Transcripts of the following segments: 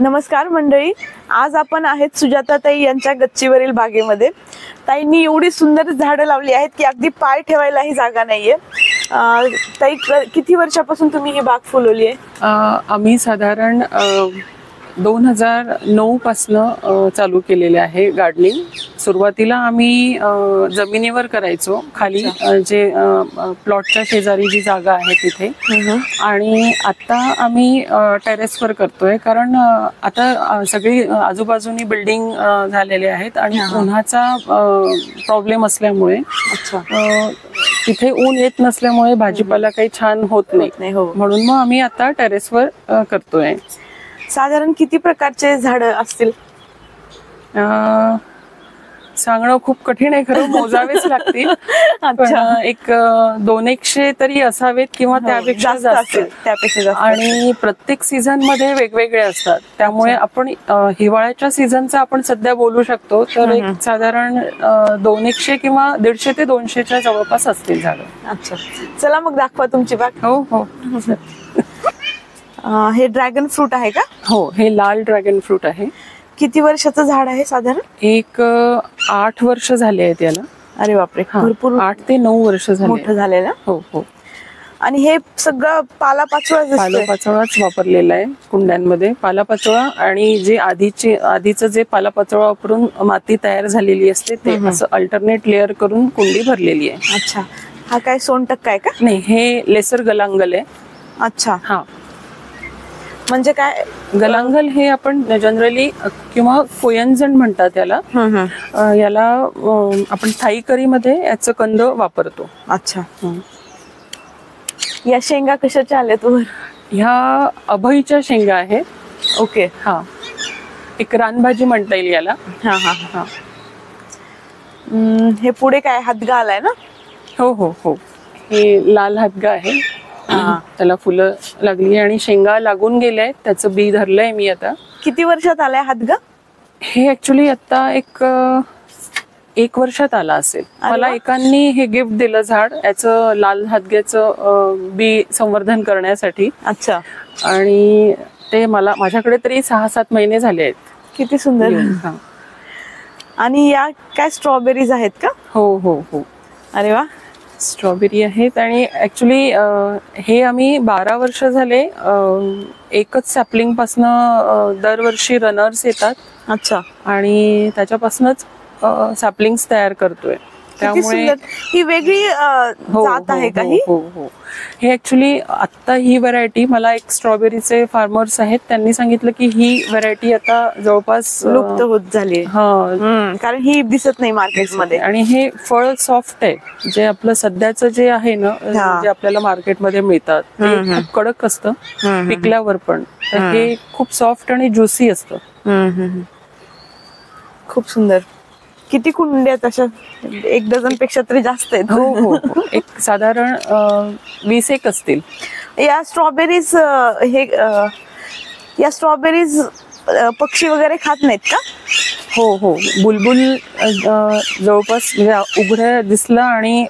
नमस्कार मंडळी, आज आपण आहेत सुजाताताई यांच्या गच्चीवरील बागेमध्ये. ताईंनी एवढी सुंदर झाडं लावली आहेत की अगदी पाय ठेवायलाही जागा नाहीये. ताई, किती वर्षापासून तुम्ही ही बाग फुलवली आहे? आम्ही साधारण 2009 पासनं चालू केलेले आहे गार्डनिंग. सुरुवातीला आम्ही जमिनीवर करायचो, खाली जे प्लॉटच्या शेजारी जी जागा आहे तिथे, आणि आता आम्ही टेरेसवर करतोय. कारण आता सगळी आजूबाजूनी बिल्डिंग झालेले आहेत आणि उन्हाचा प्रॉब्लेम असल्यामुळे तिथे ऊन येत नसल्यामुळे भाजीपाला काही छान होत नाही, म्हणून मग आम्ही आता टेरेसवर करतोय. साधारण किती प्रकारचे झाड असतील? सांगणं खूप कठीण आहे, खरं मोजावेच लागतील. एक 200 तरी असावेत किंवा त्यापेक्षा जास्त. आणि प्रत्येक सीझन मध्ये वेगवेगळे असतात, त्यामुळे आपण हिवाळ्याच्या सीझनचा आपण सध्या बोलू शकतो तर एक साधारण 200 किंवा 150 ते 200च्या जवळपास असतील झाडं. अच्छा, चला मग दाखवा तुमची बाग. हो हो. हे ड्रॅगन फ्रूट आहे का? हो, हे लाल ड्रॅगन फ्रूट आहे. किती वर्षाचं झाड आहे साधारण? एक 8 वर्ष झाले आहेत याला. अरे बापरे, भरपूर. 8 ते 9 वर्ष झाले. मोठं झालेलं. हो हो. आणि हे सगळं पालापाचोळाच वापरलेला आहे कुंड्यांमध्ये. पालापाचोळा आणि जे आधीचं जे पालापाचोळा वापरून माती तयार झालेली असते ते असं अल्टरनेट लेअर करून कुंडी भरलेली आहे. अच्छा, हा काय सोनटक्का आहे का? नाही, हे लेसर गलांगल आहे. अच्छा. हा, म्हणजे काय गलांगल हे आपण जनरली किंवा कोयनजण म्हणतात याला. याला आपण थाई करी मध्ये याचं कंद वापरतो. अच्छा. या शेंगा कशाच्या आल्यात वर? ह्या अभयच्या शेंगा आहेत. ओके. हा, एक रानभाजी म्हणता येईल याला. हा हा हा. हे पुढे काय हातगा आलाय ना? हो हो हो, हे लाल हातगा आहे. त्याला फुलं लागली आणि शेंगा लागून गेल्या आहेत. त्याचं बी धरलंय मी आता. किती वर्षात आलाय हातगा? हे ऍक्च्युली आता एक वर्षात आला असेल. मला एकांनी हे गिफ्ट दिलं झाड, याचं लाल हातग्याचं बी संवर्धन करण्यासाठी. अच्छा. आणि ते माझ्याकडे तरी 6-7 महिने झाले आहेत. किती सुंदर. आणि या काय स्ट्रॉबेरीज आहेत का? हो हो हो. अरे वा, स्ट्रॉबेरी आहेत. आणि ऍक्च्युली हे आम्ही 12 वर्ष झाले एकच सॅपलिंग पासनं दरवर्षी रनर्स येतात. अच्छा. आणि त्याच्यापासूनच सॅपलिंग्स तयार करतोय. त्यामुळे ही वेगळी जात आहे का? हो हो. हे ऍक्च्युली आता ही व्हरायटी, मला एक स्ट्रॉबेरीचे फार्मर्स आहेत, त्यांनी सांगितलं की ही व्हरायटी आता जवळपास लुप्त होत झाली. कारण ही दिसत नाही मार्केटमध्ये. आणि हे फळ सॉफ्ट आहे. जे आपलं सध्याचं जे आहे ना, जे आपल्याला मार्केटमध्ये मिळतात ते खूप कडक असतं पिकल्यावर, पण हे खूप सॉफ्ट आणि ज्युसी असतं. खूप सुंदर. किती कुंड्या तशा? 1 डझन पेक्षा तरी जास्त आहेत. हो हो, एक साधारण 20 असतील. या स्ट्रॉबेरीज पक्षी वगैरे खात नाहीत का? हो हो, बुलबुल जवळपास म्हणजे उघड्या दिसलं आणि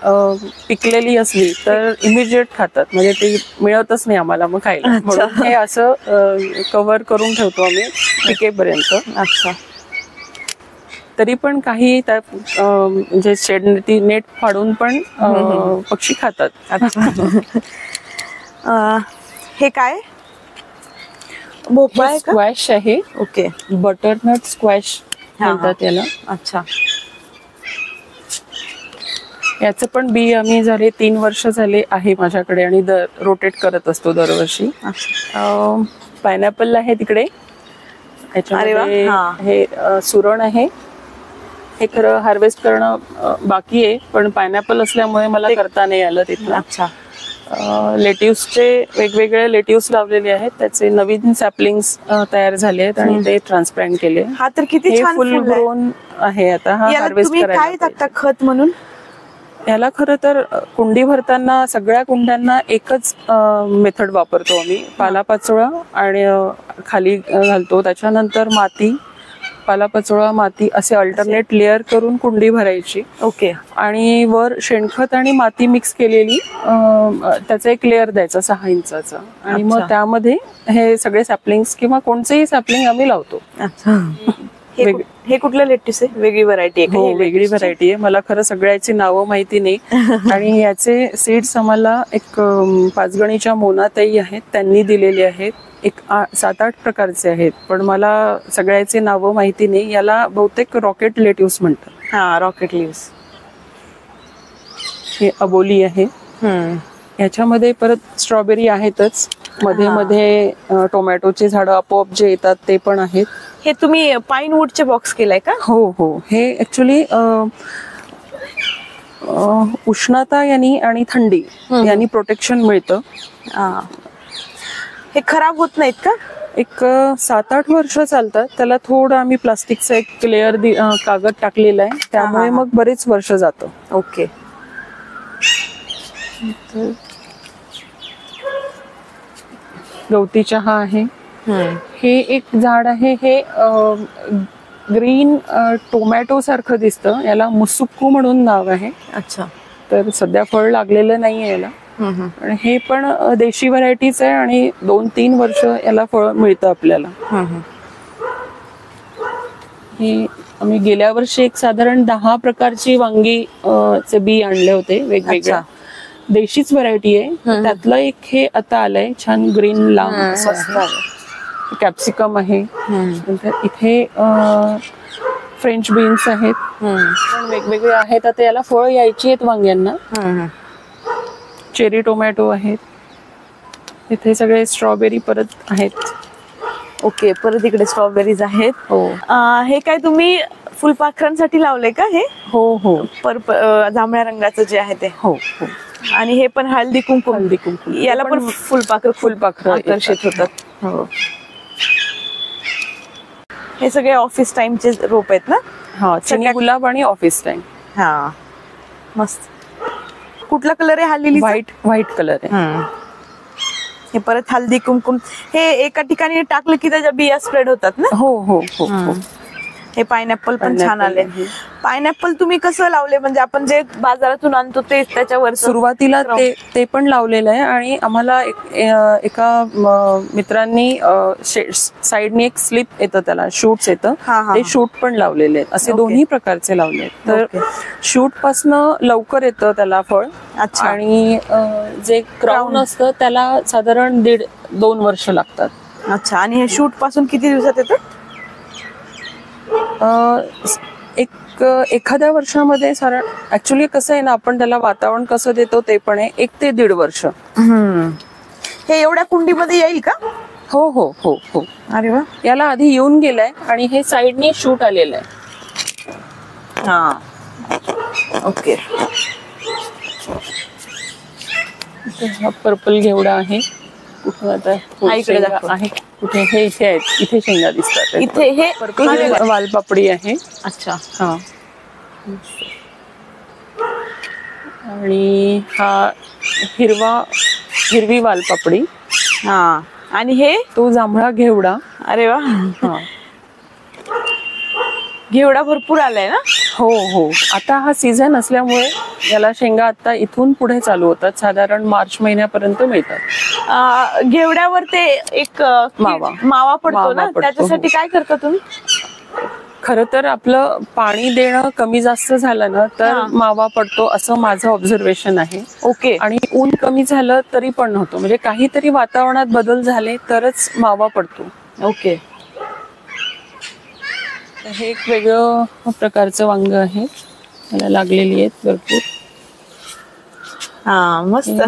पिकलेली असली तर इमिजिएट खातात. म्हणजे ते मिळतच नाही आम्हाला मग खायला, म्हणून हे असं कव्हर करून ठेवतो आम्ही पिकेपर्यंत. अच्छा. तरी पण काही म्हणजे शेड नेट फाडून पण पक्षी खातात. हे काय? भोपळा स्क्वॅश आहे. ओके. बटरनट स्क्वॅश म्हणतात याला. अच्छा. याचं पण बी आम्ही झाले 3 वर्ष झाले आहे माझ्याकडे आणि रोटेट करत असतो दरवर्षी. पायनॅपल आहे तिकडे. याच्यामध्ये हे सुरण आहे. हे खरं हार्वेस्ट करणं बाकी आहे, पण पायनॅपल असल्यामुळे मला करता नाही आलं तिथलं. अच्छा. लेट्यूसचे वेगवेगळे लेट्यूस लावलेले आहेत, त्याचे नवीन सॅपलिंग्स तयार झाले आहेत आणि ते ट्रान्सप्लांट केले. हा तर किती छान फुल ग्रोन आहे आता. हा हार्वेस्ट करायला. काय टाकता खत म्हणून? याला खरं तर कुंडी भरताना सगळ्या कुंड्यांना एकच मेथड वापरतो आम्ही. पालापाचोळा आणि खाली घालतो, त्याच्यानंतर माती पालापाचोळा, माती असे अल्टरनेट लेअर करून कुंडी भरायची. ओके. आणि वर शेणखत आणि माती मिक्स केलेली त्याचा एक लेअर द्यायचा 6 इंचाचा. आणि मग त्यामध्ये हे सगळे सॅपलिंग्स किंवा कोणतेही सॅपलिंग आम्ही लावतो. अच्छा. हे कुठलं लेट्यूस आहे? वेगळी व्हरायटी आहे? हो, वेगळी व्हरायटी आहे. मला खरं सगळ्याची नावं माहिती नाही. आणि याचे सीड्स आम्हाला एक पाचगणीच्या मोनाताई आहेत, त्यांनी दिलेले आहेत. एक 7-8 प्रकारचे आहेत, पण मला सगळ्याचे नावं माहिती नाही. याला बहुतेक रॉकेट लेट्यूस म्हणतात. हा, रॉकेट लिव्स. हे अबोली आहे. याच्यामध्ये परत स्ट्रॉबेरी आहेतच. मध्ये मध्ये टोमॅटोचे झाडं आपोआप जे येतात ते पण आहेत. हे तुम्ही पाईन वूडचे बॉक्स केलाय का? हो हो. हे ऍक्च्युली उष्णता यांनी आणि थंडी यांनी प्रोटेक्शन मिळतं. हे खराब होत नाहीत का? एक 7-8 वर्ष चालतात. त्याला थोडं आम्ही प्लास्टिकचा एक लेअर कागद टाकलेला आहे, त्यामुळे मग बरेच वर्ष जातं. ओके. गवती चहा आहे. हे एक झाड आहे. हे ग्रीन टोमॅटो सारखं दिसतं. याला मुसुक्कू म्हणून नाव आहे. अच्छा. तर सध्या फळ लागलेलं नाहीये याला. आणि हे पण देशी व्हरायटीच आहे आणि 2-3 वर्ष याला फळ मिळतं आपल्याला. हे आम्ही गेल्या वर्षी एक साधारण 10 प्रकारची वांगी चे बी आणले होते वेगवेगळ्या. देशीच व्हरायटी आहे. त्यातलं एक हे आता आलंय छान ग्रीन लांब. कॅप्सिकम आहे. नंतर इथे फ्रेंच बीन्स आहेत. वेगवेगळे आहेत. आता याला फळ यायची आहेत वांग्यांना. चेरी टोमॅटो आहेत. इथे सगळे स्ट्रॉबेरी परत आहेत. ओके. परत इकडे स्ट्रॉबेरीज आहेत. हो. हे काय तुम्ही फुलपाखरांसाठी लावलंय का? हे हो हो. जांभळ्या रंगाचं जे आहे ते. हो हो. आणि हे पण हळदी कुंकू. याला पण फुलपाखर आकर्षित होतात. हो. हे सगळे ऑफिस टाइमचे रोप आहेत ना? हा, चिनी गुलाब आणि ऑफिस टाइम. हा, मस्त. कुठला कलर आहे हा लिली? व्हाईट कलर आहे. हे परत हल्दी कुंकुम. हे एका ठिकाणी टाकलं की त्याच्या बिया स्प्रेड होतात ना? हो हो हो. हे पायनॅपल पण छान आले. पायनॅपल तुम्ही कसं लावले? म्हणजे आपण जे बाजारातून आणतो ते त्याच्यावर? सुरुवातीला ते पण लावलेलं आहे. आणि आम्हाला एका मित्रांनी साईडनी एक स्लिप येतं, त्याला शूट्स येतं, ते शूट पण लावलेले आहेत. असे दोन्ही प्रकारचे लावले आहेत. तर शूट पासनं लवकर येतं त्याला फळ. आणि जे क्राउन असतं त्याला साधारण 1.5-2 वर्ष लागतात. अच्छा. आणि हे शूट पासून किती दिवसात येतं? एखाद्या वर्षामध्ये साधारण, ऍक्च्युली कसं आहे ना, आपण त्याला वातावरण कसं देतो ते पण आहे. 1 ते 1.5 वर्ष. हे एवढ्या कुंडीमध्ये येईल का? हो हो हो हो. अरे वा. याला आधी येऊन गेलाय आणि हे साईडनी शूट आलेलं आहे. हा. ओके. हा पर्पल घेवडा आहे. कुठं आता आहे? कुठे? हे इथे आहेत. इथे शेंगा दिसतात. इथे हे वालपापडी आहे. अच्छा. हा. आणि हा हिरवी वालपापडी. हा. आणि हे तो जांभळा घेवडा. अरे वा. हा. घेवडा भरपूर आलाय ना? हो हो. आता हा सीझन असल्यामुळे याला शेंगा आता इथून पुढे चालू होतात. साधारण मार्च महिन्यापर्यंत मिळतात. घेवड्यावर ते एक मावा पडतो ना, त्याच्यासाठी काय करता तुम्ही? खरं तर आपलं पाणी देणं कमी जास्त झालं ना तर मावा पडतो, असं माझं ऑब्झर्वेशन आहे. ओके. आणि ऊन कमी झालं तरी पण होतो. म्हणजे काहीतरी वातावरणात बदल झाले तरच मावा पडतो. ओके. हे एक वेगळं प्रकारचं वांग आहे. मला लागलेली आहेत भरपूर. हा, मस्त.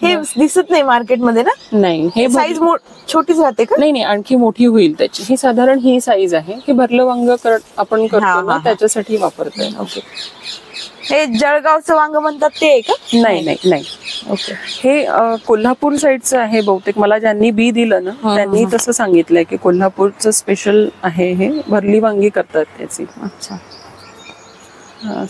हे दिसत नाही मार्केटमध्ये ना? नाही. हे साईज छोटीच राहते का? नाही, आणखी मोठी होईल त्याची. ही साधारण ही साईज आहे. हे भरलं वांग आपण करतो ना, त्याच्यासाठी वापरतोय. ओके. हे जळगावचं वांग म्हणतात ते आहे का? नाही नाही नाही. ओके. हे कोल्हापूर साईडचं आहे बहुतेक. मला ज्यांनी बी दिलं ना त्यांनी तसं सांगितलंय की कोल्हापूरचं स्पेशल आहे हे. भरली वांगी करतात त्याची. अच्छा.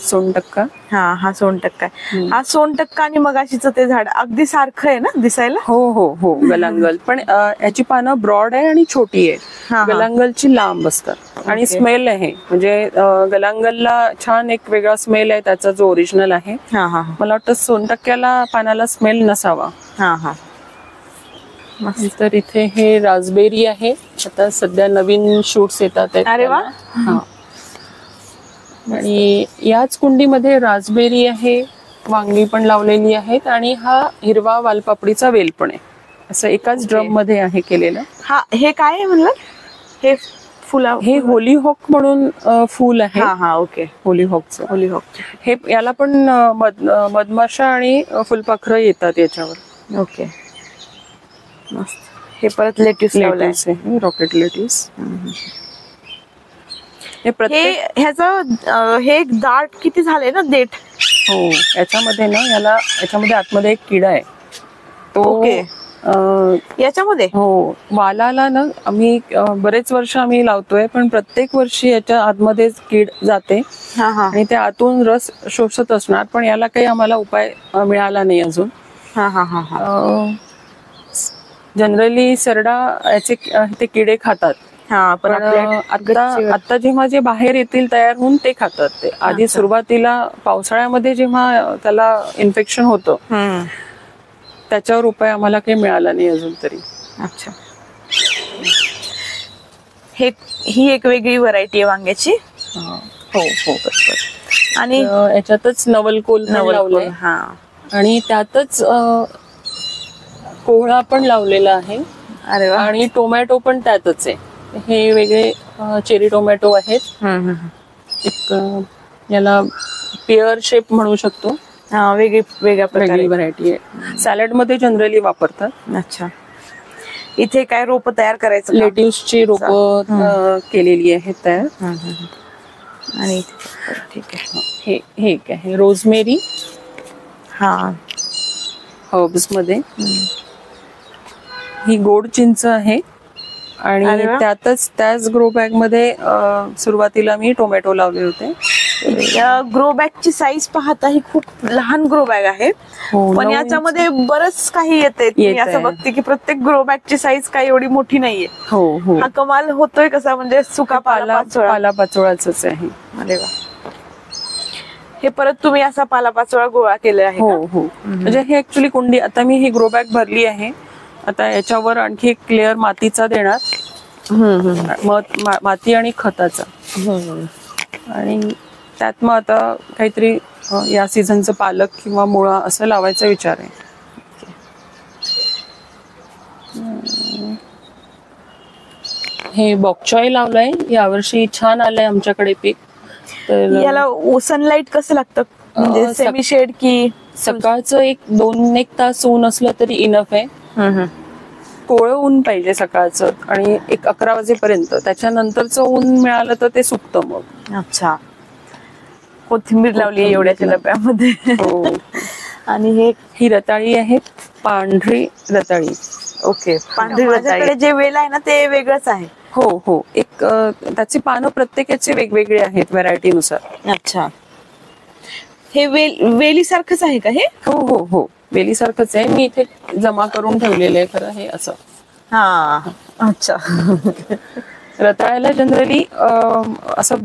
सोनटक्का. हा सोनटक्का. हा सोनटक्का आणि मगाशीचं ते झाड अगदी सारखं आहे ना दिसायला? हो हो हो. गलांगल पण याची पानं ब्रॉड आहे आणि छोटी आहे. गलांगलची लांब असतात. आणि स्मेल आहे म्हणजे गलांगलला छान एक वेगळा स्मेल आहे त्याचा जो ओरिजिनल आहे. हा हा मला वाटतं सोनटक्क्याला पानाला स्मेल नसावा. हा हा. तर इथे हे रासबेरी आहे, आता सध्या नवीन शूट्स येतात आहेत. अरे वा. हा. आणि याच कुंडीमध्ये रासबेरी आहे, वांगी पण लावलेली आहेत आणि हा हिरवा वालपापडीचा वेल पण आहे. असं एकाच ड्रम मध्ये आहे केलेलं. हा हे काय आहे म्हणलं? हे फुला हे होलीहॉक म्हणून फूल आहे. हा हा ओके. होलीहॉकचं. होलीहॉक. हे याला पण मधमाशा आणि फुलपाखरं येतात याच्यावर. ओके मस्त. हे परत लेट्यूस लावलंय. Rocket lettuce. हे प्रत्येक ह्याचं हे दाट किती झाले ना देठ. हो याच्यामध्ये ना याच्यामध्ये आतमध्ये एक किडा आहे तो. ओके. याच्यामध्ये हो वालाला ना आम्ही बरेच वर्ष आम्ही लावतोय पण प्रत्येक वर्षी याच्या आतमध्ये कीड जाते आणि ते आतून रस शोषत असणार पण याला काही आम्हाला उपाय मिळाला नाही अजून. जनरली सरडा याचे ते किडे खातात. पण आता जेव्हा जे बाहेर येतील तयार होऊन ते खातात ते. आधी सुरुवातीला पावसाळ्यामध्ये जेव्हा त्याला इन्फेक्शन होतं त्याच्यावर उपाय आम्हाला काही मिळाला नाही अजून तरी. अच्छा. ही एक वेगळी व्हरायटी आहे वांग्याची. हो हो बरोबर. आणि याच्यातच नवलकोल लावलंय आणि त्यातच कोहळा पण लावलेला आहे. अरे वा. आणि टोमॅटो पण त्यातच आहे. हे वेगळे चेरी टोमॅटो आहेत. एक याला पेअर शेप म्हणू शकतो. वेगळी व्हरायटी आहे. सॅलड मध्ये जनरली वापरतात. अच्छा. इथे काय रोप तयार करायचं? लेट्यूसची रोप केलेली आहेत तयार. आणि ठीक आहे. हे काय आहे रोजमेरी. हा हर्ब्स मध्ये ही गोड चिंच आहे आणि त्याच ग्रो बॅग मध्ये सुरुवातीला मी टोमॅटो लावले होते. ग्रो बॅग ची साईज पाहता ही खूप लहान ग्रो बॅग आहे पण याच्यामध्ये बरच काही येते. मी असं बघते की प्रत्येक ग्रो बॅग ची साईज काही एवढी मोठी नाहीये. हो हा कमाल होतोय कसा म्हणजे सुका पालापाचोळाच आहे. अरे वा. हे परत तुम्ही असा पालापाचोळा गोळा केला आहे? हो हो. म्हणजे हे ऍक्च्युली कुंडी आता मी ही ग्रो बॅग भरली आहे. आता याच्यावर आणखी एक लेअर मातीचा देणार. माती आणि खताचा. आणि त्यात मग आता काहीतरी या सीझनचं पालक किंवा मुळा असं लावायचा विचार आहे. हे बॉक्चॉय लावलंय यावर्षी छान आलंय आमच्याकडे पीक. तर याला सनलाइट कसं लागतं म्हणजे सेमी शेड की सकाळचं 1-2 तास ऊन असलं तरी इनफ आहे. कोवळं ऊन पाहिजे सकाळचं आणि 11 वाजेपर्यंत. त्याच्यानंतरचं ऊन मिळालं तर ते सुकतं मग. अच्छा. कोथिंबीर लावली एवढ्याच्या डब्यामध्ये. हो. आणि ही रताळी आहे, पांढरी रताळी. ओके. पांढरी रताळी जे वेल आहे ना ते वेगळंच आहे. हो हो. एक त्याची पानं प्रत्येकाचे वेगवेगळे आहेत व्हरायटीनुसार. अच्छा. हे वेली सारखंच आहे का हे? हो हो हो वेली सारखंच आहे. मी इथे जमा करून ठेवलेलं आहे खरं हे असं. हा अच्छा. रताळ्याला जनरली असं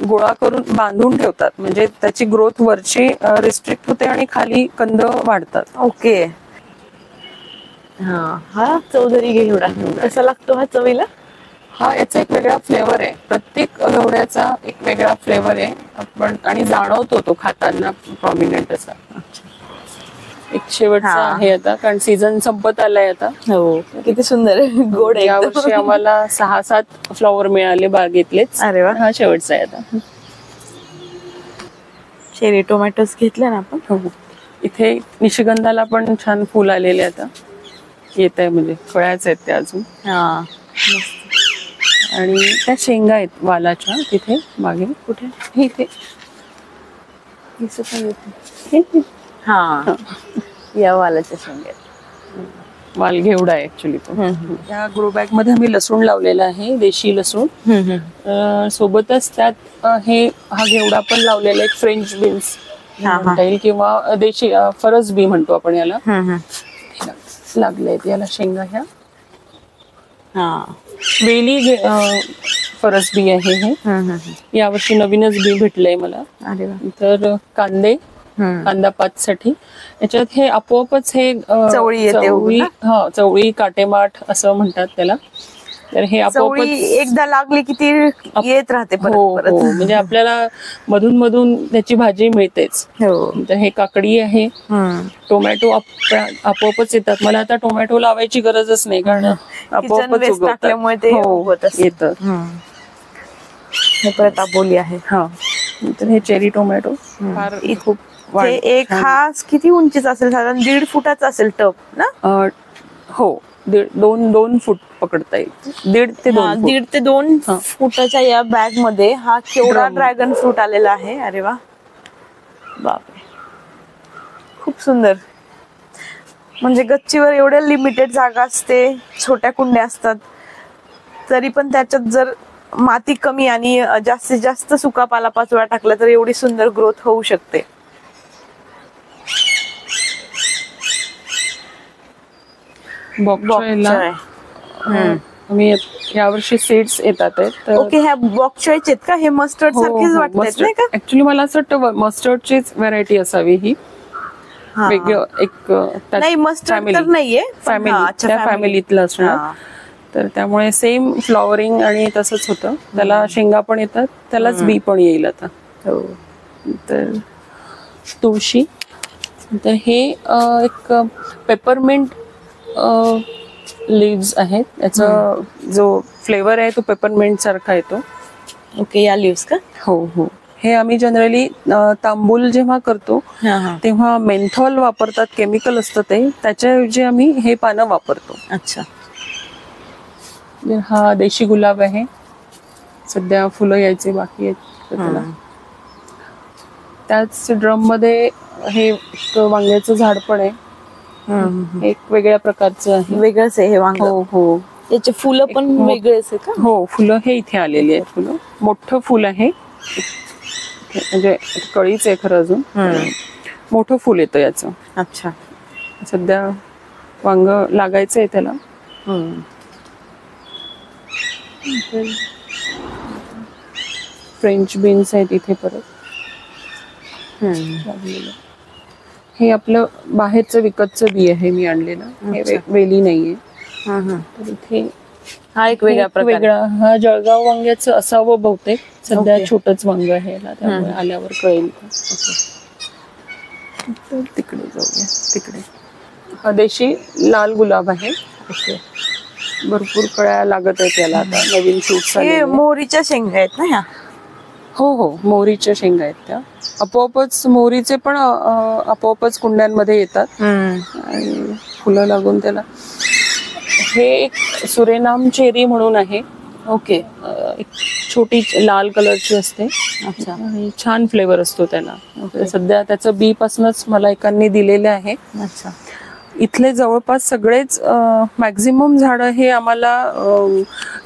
गोळा करून बांधून ठेवतात म्हणजे त्याची ग्रोथ वरची रिस्ट्रिक्ट होते आणि खाली कंद वाढतात. ओके. हा चौधरी घेवडा कसा लागतो हा चवीला? हा याचा एक वेगळा फ्लेवर आहे. प्रत्येक घेवड्याचा एक वेगळा फ्लेवर आहे आपण आणि जाणवतो तो खाताना प्रॉमिनंट असा. एक शेवटचा आहे आता कारण सीझन संपत आलाय आता. हो किती सुंदर गोड आहे. यावर्षी आम्हाला 6-7 फ्लॉवर मिळाले बागेतलेच. अरे वा. हा शेवटचा आहे आता. चेरी टोमॅटोज घेतले ना आपण. हो. इथे निशिगंधाला पण छान फुल आलेले आता येत आहे म्हणजे फळाच आहेत ते अजून. आणि त्या शेंगा आहेत वालाच्या तिथे मागे. कुठे? इथे हा या वालाच्या शेंग्यात. वाल घेवडा आहे ऍक्च्युली तो. या ग्रो बॅग मध्ये आम्ही लसूण लावलेला आहे, देशी लसूण. सोबतच त्यात हा घेवडा पण लावलेला आहे, फ्रेंच बीन्स म्हणता येईल किंवा देशी फरस बी म्हणतो आपण याला. लागले याला शेंगा ह्या. वेली फरस बी आहे हे. यावर्षी नवीनच बी भेटलंय मला. अरे वा. तर कांदा पातसाठी याच्यात हे आपोआपच हे चवळी येते उगवून ना? चवळी काटेमाठ असं म्हणतात त्याला. तर हे आपोआपच एकदा लागली की ती येत राहते परत परत. म्हणजे आपल्याला मधून मधून त्याची भाजी मिळतेच. तर हे काकडी आहे. टोमॅटो आपोआपच येतात. मला आता टोमॅटो लावायची गरजच नाही कारण आपोआपच येतात. हे परत आबोली आहे. तर हे चेरी टोमॅटो फार खूप एक हा किती उंचीचा असेल? साधारण 1.5 फुटाचा असेल टब ना? हो, 2 फूट पकडता येईल. 1.5 ते 2 फुटाच्या या बॅग मध्ये हा केवढा ड्रॅगन फ्रूट आलेला आहे. अरे वा, बापरे, खूप सुंदर. म्हणजे गच्चीवर एवढ्या लिमिटेड जागा असते, छोट्या कुंड्या असतात, तरी पण त्याच्यात जर माती कमी आणि जास्तीत जास्त सुका पालापाचोळा टाकला तर एवढी सुंदर ग्रोथ होऊ शकते. मी यावर्षी सीड्स येतात. ओके, ह्या बॉक्सचे का? हे मस्टर्ड सारखेच वाटतात नाही का? ऍक्च्युली मला असं वाटतं मस्टर्डचीच व्हरायटी असावी ही. वेगळं एक नाही, मस्टर्ड तर नाहीये, फॅमिलीतलं असणार. तर त्यामुळे सेम फ्लॉवरिंग आणि तसंच होतं. त्याला शेंगा पण येतात, त्यालाच बी पण येईल आता. तर तुळशी. तर हे एक पेपरमिंट लिव्स आहेत. याचा जो फ्लेवर आहे तो पेपरमिंट सारखा येतो. ओके, या लिव्स का? हो. हे आम्ही जनरली तांबूल जेव्हा करतो तेव्हा मेंथॉल वापरतात, केमिकल असतं ते, त्याच्याऐवजी आम्ही हे पानं वापरतो. अच्छा. हा देशी गुलाब आहे. सध्या फुलं यायचे बाकी आहेत त्याला. त्याच ड्रम मध्ये हे वांग्याचं झाड पण आहे. एक वेगळ्या प्रकारचं आहे. वेगळंच आहे हे वांग. हो. याचे फुलं पण वेगळेच आहे का? हो, फुलं हे इथे आलेली आहेत. फुलं मोठं फुल आहे, म्हणजे कळीच आहे खरं. अजून मोठं फुल येतं याचं. अच्छा. सध्या वांग लागायचंय त्याला. फ्रेंच बीन्स आहेत इथे परत. हे आपलं बाहेरचं विकतचं बी आहे मी आणलेलं. हे वेली नाहीये. तर इथे हा एक वेगळा हा जळगाव वांग्याचं असावं बहुतेक. सध्या छोटच वांग आहे याला, त्यामुळे आल्यावर कळेल. तिकडे जाऊया. तिकडे हा देशी लाल गुलाब आहे. भरपूर कळ्या लागत आहेत याला आता. नवीन शूट्स आले. मोहरीच्या शेंगा आहेत ना ह्या? हो, मोहरीच्या शेंगा आहेत त्या. आपोआपच मोहरीचे पण आपोआपच कुंड्यांमध्ये येतात आणि फुलं लागून त्याला. हे एक सुरेनाम चेरी म्हणून आहे. ओके. एक छोटी लाल कलरची असते. अच्छा. आणि छान फ्लेवर असतो त्याला. सध्या त्याचं बी पासूनच मला एकांनी दिलेले आहे. अच्छा. इथले जवळपास सगळेच मॅक्झिमम झाडं हे आम्हाला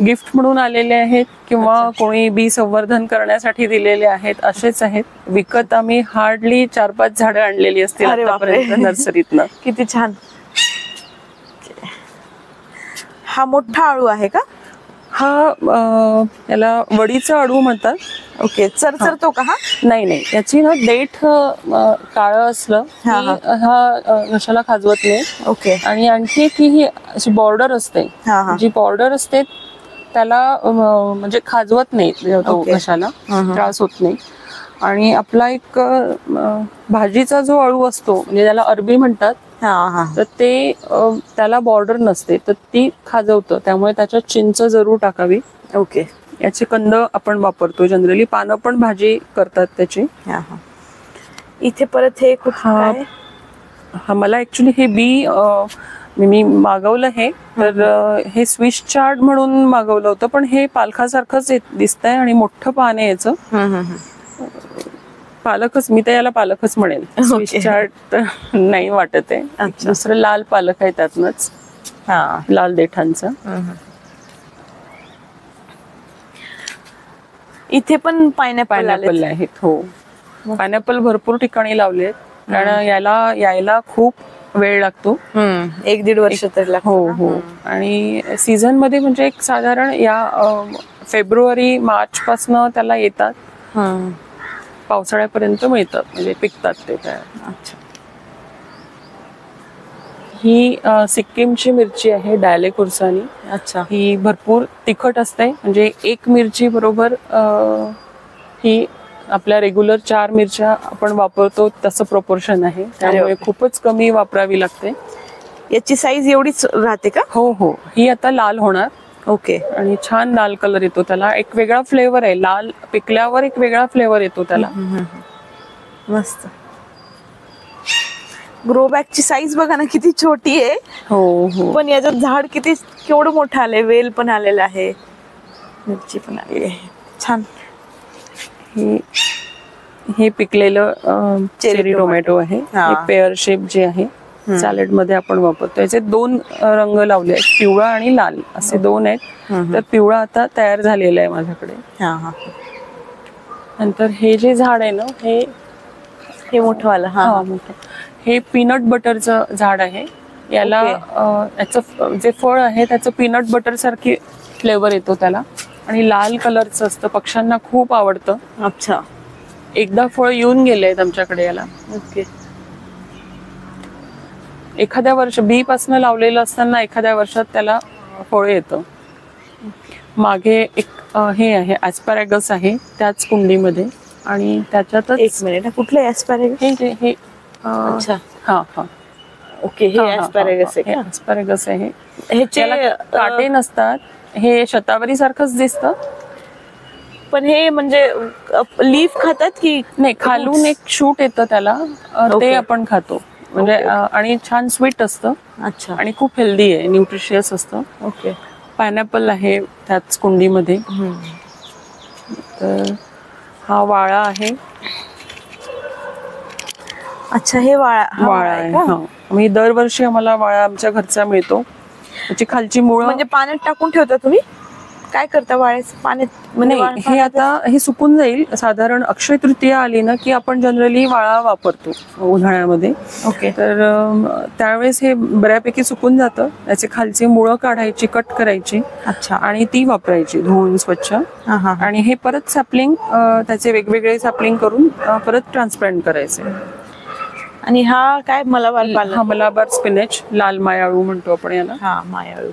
गिफ्ट म्हणून आलेले आहेत किंवा कोणी बी संवर्धन करण्यासाठी दिलेले आहेत, असेच आहेत. विकत आम्ही हार्डली 4-5 झाडं आणलेली असतील आतापर्यंत नर्सरीतनं. किती छान. हा मोठा आळू आहे का? हा याला वडीचा अळू म्हणतात. ओके. चरचरतो का हा? नाही, याची ना देठ काळं असलं हा नशाला खाजवत नाही. ओके. आणि आणखी एक ही अशी बॉर्डर असते, जी बॉर्डर असते त्याला म्हणजे खाजवत नाही, नशाला त्रास होत नाही. आणि आपला एक भाजीचा जो अळू असतो, म्हणजे त्याला अरबी म्हणतात, तर ते त्याला बॉर्डर नसते, तर ती खाजवतं. त्यामुळे त्याच्यात चिंच जरूर टाकावी. ओके. याचे कंद आपण वापरतो जनरली. पानं पण भाजी करतात त्याची. इथे परत हे कुठं? मला ऍक्च्युली हे बी मी मागवलं हे. तर हे स्विस चार्ट म्हणून मागवलं होतं, पण हे पालखासारखंच दिसतंय आणि मोठं पान आहे याचं. पालकच, मी तर याला पालकच म्हणेल. स्विस चार्ट नाही वाटत आहे. दुसरं लाल पालक आहे त्यातनच, लाल देठांचा. इथे पण पायनॅपल आहेत. हो, पायनॅपल भरपूर ठिकाणी लावले, कारण यायला खूप वेळ लागतो. 1-1.5 वर्ष तरी लागतो. हो. आणि सीझन मध्ये म्हणजे एक साधारण या फेब्रुवारी मार्च पासनं त्याला येतात, हम्म. पावसाळ्यापर्यंत मिळतात, म्हणजे पिकतात ते त्या. अच्छा. ही सिक्कीमची मिरची आहे, डायले कुर्सानी. अच्छा. ही भरपूर तिखट असते, म्हणजे एक मिरची बरोबर ही आपल्या रेग्युलर 4 मिरच्या आपण वापरतो तसं प्रोपोर्शन आहे, त्यामुळे बापरे. खूपच कमी वापरावी लागते. याची साईज एवढीच राहते का? हो हो, ही आता लाल होणार. ओके. आणि छान लाल कलर येतो त्याला, एक वेगळा फ्लेवर आहे, लाल पिकल्यावर एक वेगळा फ्लेवर येतो त्याला. मस्त. ग्रो बॅग ची साईज बघा ना किती छोटी आहे. हो हो, पण याच्यात झाड किती केवढं मोठं आलंय, वेल पण आलेलं आहे, मिरची पण आलेली आहे. छान. हे पिकलेलं चेरी टोमॅटो आहे. हा. हे पेअर शेप जे आहे सॅलड मध्ये आपण वापरतो. याचे 2 रंग लावले आहेत, पिवळा आणि लाल असे 2 आहेत. तर पिवळा आता तयार झालेला आहे माझ्याकडे. हा हा. नंतर हे जे झाड आहे ना, हे मोठं वाला. हा. मोठं, हे पीनट बटरचं झाड आहे. याला याचं जे फळ आहे त्याचं पीनट बटर सारखी फ्लेवर येतो त्याला, आणि लाल कलरचं असतं, पक्ष्यांना खूप आवडतं. अच्छा. एकदा फळ येऊन गेले आहेत आमच्याकडे याला. ओके. एखाद्या वर्ष बी पासनं लावलेलं असताना एखाद्या वर्षात त्याला फळ येतं. मागे एक हे आहे, ॲस्पॅरेगस आहे त्याच कुंडीमध्ये, आणि त्याच्यातच एक मिनिट, कुठलं ॲस्पॅरेगस? हे अच्छा. हा हा, ओके. हे ॲस्पॅरेगस आहे का? ॲस्पॅरेगस आहे. ह्याचे काटे नसतात, हे शतावरी सारखंच दिसतं. पण हे म्हणजे लीफ खातात की नाही, खालून एक शूट येतं त्याला, ते आपण खातो. म्हणजे आणि छान स्वीट असतं. अच्छा. आणि खूप हेल्दी आहे, न्यूट्रिशियस असतं. ओके. पायनॅपल आहे त्याच कुंडीमध्ये. तर हा वाळा आहे. अच्छा, हे वाळा आहे. हा, मी दरवर्षी आम्हाला वाळा आमच्या घरचा मिळतो. त्याची खालची मुळं म्हणजे पाण्यात टाकून ठेवता तुम्ही? काय करता वाळ्याचं पाण्यात? म्हणजे नाही, हे आता हे सुकून जाईल. साधारण अक्षय तृतीया आली ना की आपण जनरली वाळा वापरतो उन्हाळ्यामध्ये. ओके. तर त्यावेळेस हे बऱ्यापैकी सुकून जातं. त्याचे खालची मुळं काढायची, कट करायची. अच्छा. आणि ती वापरायची धुवून स्वच्छ. आणि हे परत सॅपलिंग, त्याचे वेगवेगळे सॅपलिंग करून परत ट्रान्सप्लांट करायचे. आणि हा काय मलाबार पाला? हा मलाबार स्पिनच, लाल मायाळू म्हणतो आपण याला. हा, मायाळू.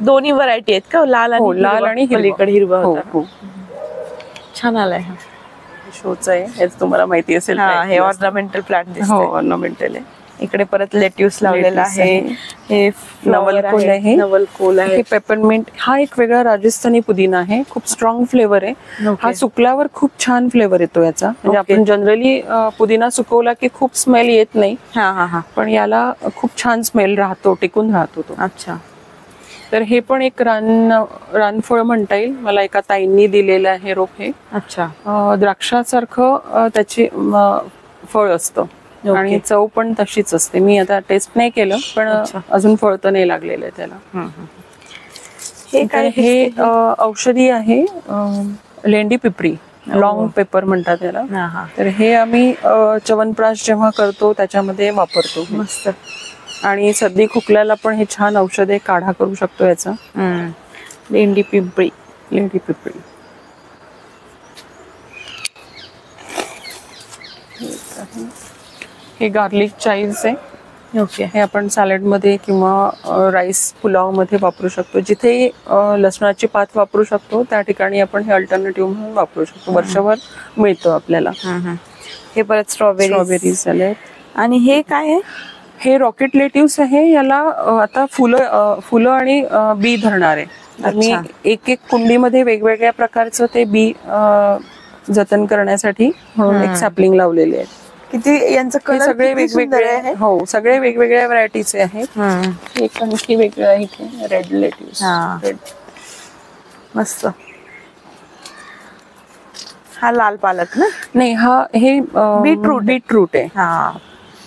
दोन्ही व्हरायटी आहेत का? लाल आणि लाल आणि पलीकडे हिरवा हो होता. हो. छान आलाय. शोच आहे, हेच तुम्हाला माहिती असेल. हे ऑर्नामेंटल प्लांट दिसतंय. हो, ऑर्नामेंटल आहे. इकडे परत लेट्यूस लावलेला आहे. हे नवलकोल आहे. नवलकोल आहे. हे पेपरमिंट. हा एक वेगळा राजस्थानी पुदिना आहे, खूप स्ट्रॉंग फ्लेवर आहे. हा सुकल्यावर खूप छान फ्लेवर येतो याचा. म्हणजे आपण जनरली पुदिना सुकवला की खूप स्मेल येत नाही, पण याला खूप छान स्मेल राहतो, टिकून राहतो तो. अच्छा. तर हे पण एक रानफळ म्हणता येईल. मला एका ताईंनी दिलेलं आहे रोप हे. अच्छा. द्राक्षासारखं त्याची फळ असतं, आणि चव पण तशीच असते. मी आता टेस्ट नाही केलं, पण अजून फळ तर नाही लागलेलं आहे त्याला. हे काय? हे औषधी आहे, लेंडी पिपरी, लॉंग पेपर म्हणतात त्याला. तर हे आम्ही च्यवनप्राश जेव्हा करतो त्याच्यामध्ये वापरतो. मस्त. आणि सर्दी खोकल्याला पण हे छान औषध आहे, काढा करू शकतो याचा. लेंडी पिंपळी. लेंडी पिपळी. हे गार्लिक चाईव्स आहे. ओके. हे आपण सॅलड मध्ये किंवा राईस पुलाव मध्ये वापरू शकतो. जिथे लसणाची पात वापरू शकतो त्या ठिकाणी आपण हे अल्टरनेटिव्ह म्हणून वापरू शकतो. वर्षभर मिळतं आपल्याला. हे परत स्ट्रॉबेरी सॅलड. आणि हे काय आहे? हे रॉकेट लेट्यूस आहे. याला आता फुलं आणि बी धरणार आहे. मी एक कुंडीमध्ये वेगवेगळ्या प्रकारचं ते बी जतन करण्यासाठी म्हणून एक सॅपलिंग लावलेले आहे. किती यांचं कलर सगळे वेगवेगळे. हो, सगळे वेगवेगळ्या व्हरायटीचे आहेत. एक आणखी वेगळं आहे, रेड लेट्यूस. मस्त. हा लाल पालक ना? नाही, हे बीटरूट आहे.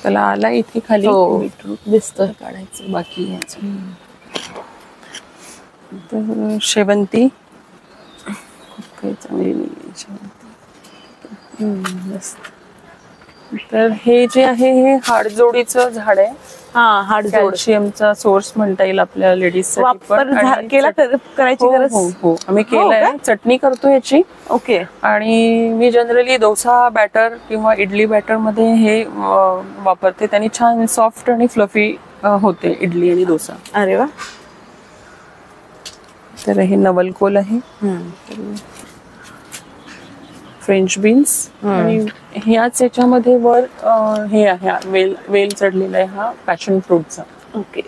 त्याला आला इथे खाली बीटरूट दिसतं. काढायचं बाकी याचं. तर शेवंती खूप काही चांगली शेवंती. मस्त. तर हे जे आहे हे हाडजोडीचं झाड आहे. हा, हाडजोड. कॅल्शियमचा सोर्स म्हणता येईल आपल्या लेडीज वापर करायची गरज. हो, आम्ही केलाय. चटणी करतो याची. ओके. आणि मी जनरली डोसा बॅटर किंवा इडली बॅटर मध्ये हे वापरते. त्यांनी छान सॉफ्ट आणि फ्लफी होते इडली आणि डोसा. अरे वा. तर हे नवलकोल आहे, फ्रेंच बीन्स, आणि ह्याच याच्यामध्ये वर हे आहे वेल चढलेला आहे हा पॅशन फ्रूटचा. ओके.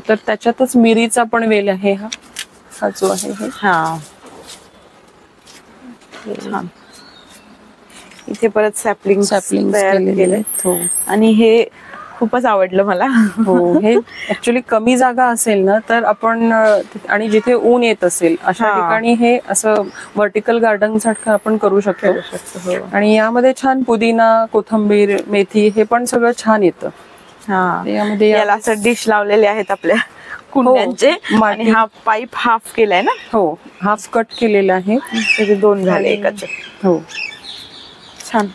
तर त्याच्यातच मिरीचा पण वेल आहे हा जो आहे हे. हा, छान. इथे परत सॅपलिंग तयार केले. हो, आणि हे खूपच आवडलं मला. हो, हे ऍक्च्युली कमी जागा असेल ना तर आपण आणि जिथे ऊन येत असेल अशा ठिकाणी हे असं व्हर्टिकल गार्डन सारखं आपण करू शकतो. आणि यामध्ये छान पुदिना, कोथिंबीर, मेथी हे पण सगळं छान येतं. यामध्ये याला असं डिश लावलेले आहेत आपल्या कुंड्यांचे. आणि हा पाईप हाफ केलाय ना. हो, हाफ कट केलेला आहे. त्याचे 2 झाले एकाचे. हो, छान.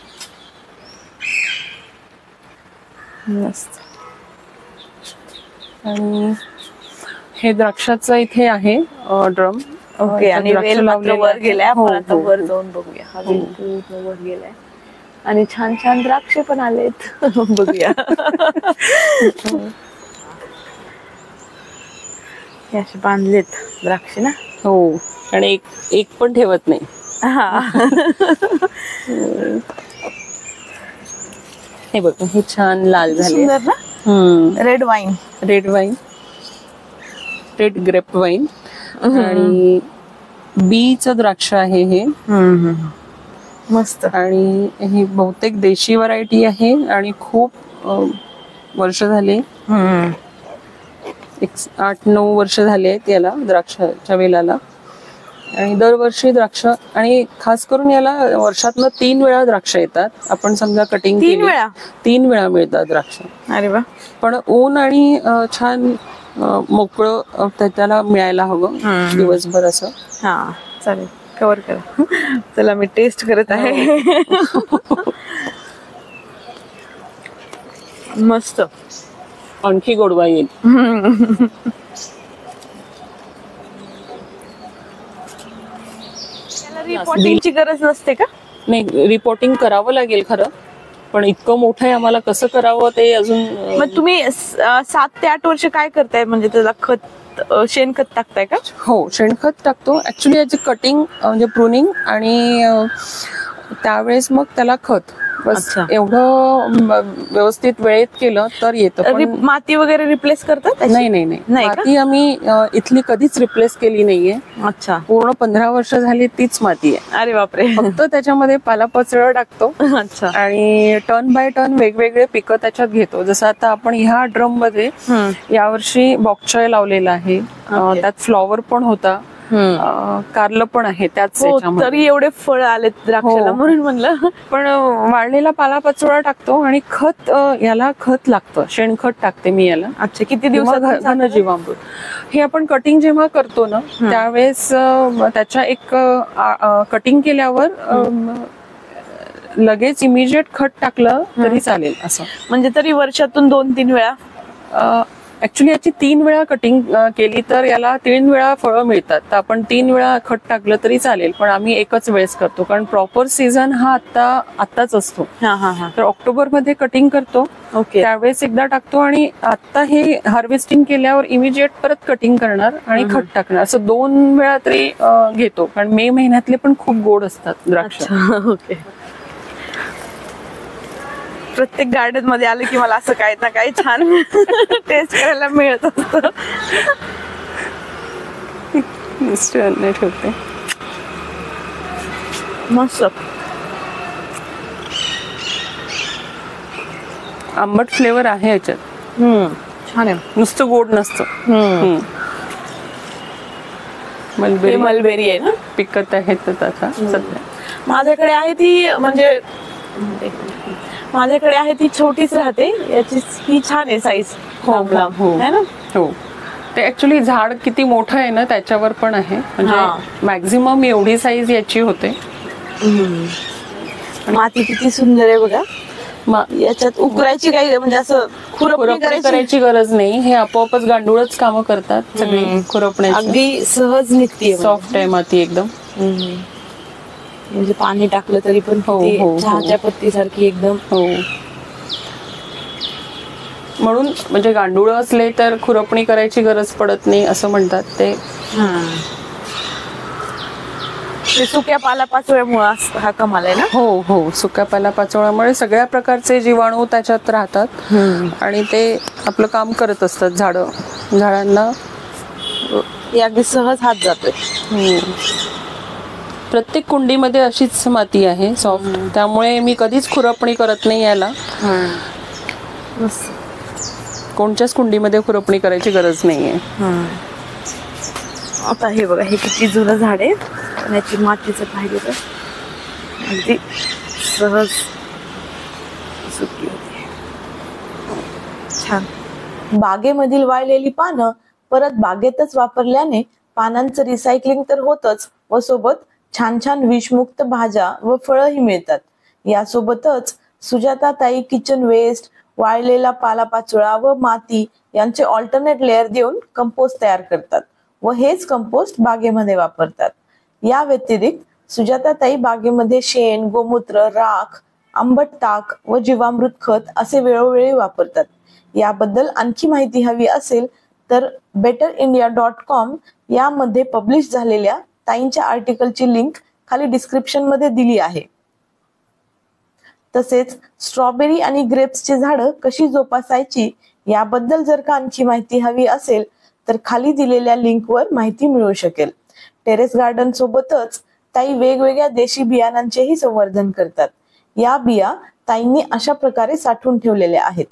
मस्त. आणि हे द्राक्षाचं इथे आहे ड्रम. ओके. आणि वेल मात्र वर गेलाय. आपण आता वर जाऊन बघूया. हा वेल वर गेलाय आणि छान छान द्राक्षे पण आलेत. बघूया. हे असे बांधलेत द्राक्षे ना. हो, आणि एक पण ठेवत नाही. हे बघ, हे छान लाल झाले ना. Red wine, red grape wine. आणि बीचं द्राक्ष आहे हे. मस्त. आणि ही बहुतेक देशी व्हरायटी आहे आणि खूप वर्ष झाले, 8-9 वर्ष झाले आहेत याला, द्राक्षाच्या वेलाला. आणि दरवर्षी द्राक्ष, आणि खास करून याला वर्षातनं 3 वेळा द्राक्ष येतात. आपण समजा कटिंग 3 वेळा मिळतात द्राक्ष. अरे वा. पण ऊन आणि छान मोकळं त्याला मिळायला हवं दिवसभर असं. हा, चालेल, कव्हर करा. चला मी टेस्ट करत आहे. मस्त. आणखी गोडवा येईल. रिपोर्टिंगची गरज नसते का? नाही, रिपोर्टिंग करावं लागेल खरं, पण इतकं मोठं आहे, आम्हाला कसं करावं ते अजून. मग तुम्ही 7 ते 8 वर्ष काय करताय? म्हणजे त्याला खत, शेणखत टाकताय का? हो, शेणखत टाकतो. ऍक्च्युली याची कटिंग म्हणजे प्रूनिंग, आणि त्यावेळेस मग त्याला खत. बस एवढं व्यवस्थित वेळेत केलं तर येतं. माती वगैरे रिप्लेस करतात? नाही, माती आम्ही इथली कधीच रिप्लेस केली नाहीये. अच्छा. पूर्ण 15 वर्ष झाली तीच माती आहे. अरे बापरे. फक्त त्याच्यामध्ये पालापाचोळा टाकतो. अच्छा. आणि टर्न बाय टर्न वेगवेगळे पिकं त्याच्यात घेतो. जसं आता आपण ह्या ड्रम मध्ये यावर्षी बॉक्चॉय लावलेला आहे. त्यात फ्लॉवर पण होता, कारलं पण आहे त्याच. तरी एवढे फळ आलेत द्राक्षाला, म्हणून म्हणलं. पण वाळलेला पालापाचोळा टाकतो आणि खत, याला खत लागतं, शेणखत टाकते मी याला. अच्छा. किती दिवसात? घनजीवामृत. हे आपण कटिंग जेव्हा करतो ना त्यावेळेस त्याच्या एक कटिंग केल्यावर लगेच इमिजिएट खत टाकलं तरी चालेल असं. म्हणजे तरी वर्षातून 2-3 वेळा? ऍक्च्युली याची 3 वेळा कटिंग केली तर याला 3 वेळा फळं मिळतात. तर आपण 3 वेळा खत टाकलं तरी चालेल, पण आम्ही एकच वेळेस करतो, कारण प्रॉपर सीझन हा आत्ताच असतो. तर ऑक्टोबर मध्ये कटिंग करतो. त्यावेळेस एकदा टाकतो, आणि आता हे हार्वेस्टिंग केल्यावर इमिजिएट परत कटिंग करणार आणि खत टाकणार, असं 2 वेळा तरी घेतो. कारण मे महिन्यातले पण खूप गोड असतात द्राक्ष. ओके. प्रत्येक गार्डन मध्ये आले की मला असं काही ना काही छान टेस्ट करायला मिळत असतं. ठेवते. मस्त. आंबट फ्लेवर आहे याच्यात. छान आहे. नुसतं गोड नसतं. मलबेरी आहे ना, पिकत आहेत आता सध्या. माझ्याकडे आहे ती, म्हणजे माझ्याकडे आहे ती छोटीच राहते. याची ही छान आहे साईज. हो, ते ऍक्च्युली झाड किती मोठं आहे ना त्याच्यावर पण आहे. म्हणजे मॅक्झिमम एवढी साईज याची होते. माती किती सुंदर आहे बघा. याच्यात उकरायची काही म्हणजे असं खुरपणी करायची गरज नाही, हे आपोआपच गांडूळच कामं करतात सगळी खुरपण्याची. अगदी सहज निघते, सॉफ्ट आहे माती एकदम. म्हणजे पाणी टाकलं तरी पण चहाच्या पत्ती सारखी एकदम. हो, म्हणून म्हणजे गांडूळ असले तर खुरपणी करायची गरज पडत नाही असं म्हणतात ते. सुक्या पालापाचोळ्यामुळे हा कमाल आहे ना. हो हो, सुक्या पालापाचोळ्यामुळे सगळ्या प्रकारचे जीवाणू त्याच्यात राहतात आणि ते आपलं काम करत असतात. झाडांना अगदी सहज हात जातोय. प्रत्येक कुंडीमध्ये अशीच माती आहे सॉफ्ट, त्यामुळे मी कधीच खुरपणी करत नाही याला. कोणत्याच कुंडीमध्ये खुरपणी करायची गरज नाहीये. आता हे बघा, हे किती जुनं झाड आहे, याची मातीचं पाहिजे तर अगदी सहज सुकी होते. छान. बागेमधील वाळलेली पानं परत बागेतच वापरल्याने पानांचं रिसायकलिंग तर होतच व सोबत छान छान विषमुक्त भाज्या व फळंही मिळतात. यासोबतच सुजाताताई किचन वेस्ट, वाळलेला पालापाचोळा व माती यांचे ऑल्टरनेट लेअर देऊन कंपोस्ट तयार करतात व हेच कंपोस्ट बागेमध्ये वापरतात. या व्यतिरिक्त सुजाताताई बागेमध्ये शेण, गोमूत्र, राख, आंबट ताक व जीवामृत खत असे वेळोवेळी वापरतात. याबद्दल आणखी माहिती हवी असेल तर betterindia.com यामध्ये पब्लिश झालेल्या ताईंच्या आर्टिकलची लिंक खाली डिस्क्रिप्शन मध्ये दिली आहे. तसेच स्ट्रॉबेरी आणि ग्रेप्सची झाडं कशी जोपासायची याबद्दल जर का आणखी माहिती हवी असेल तर खाली दिलेल्या लिंकवर माहिती मिळू शकेल. टेरेस गार्डन सोबतच ताई वेगवेगळ्या देशी बियाणांचेही संवर्धन करतात. या बिया ताईंनी अशा प्रकारे साठवून ठेवलेल्या आहेत.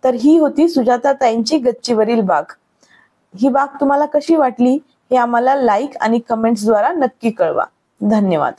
तर ही होती सुजाताताईंची गच्चीवरील बाग. ही बाग तुम्हाला कशी वाटली हे आम्हाला लाईक आणि कमेंट्स द्वारा नक्की कळवा. धन्यवाद.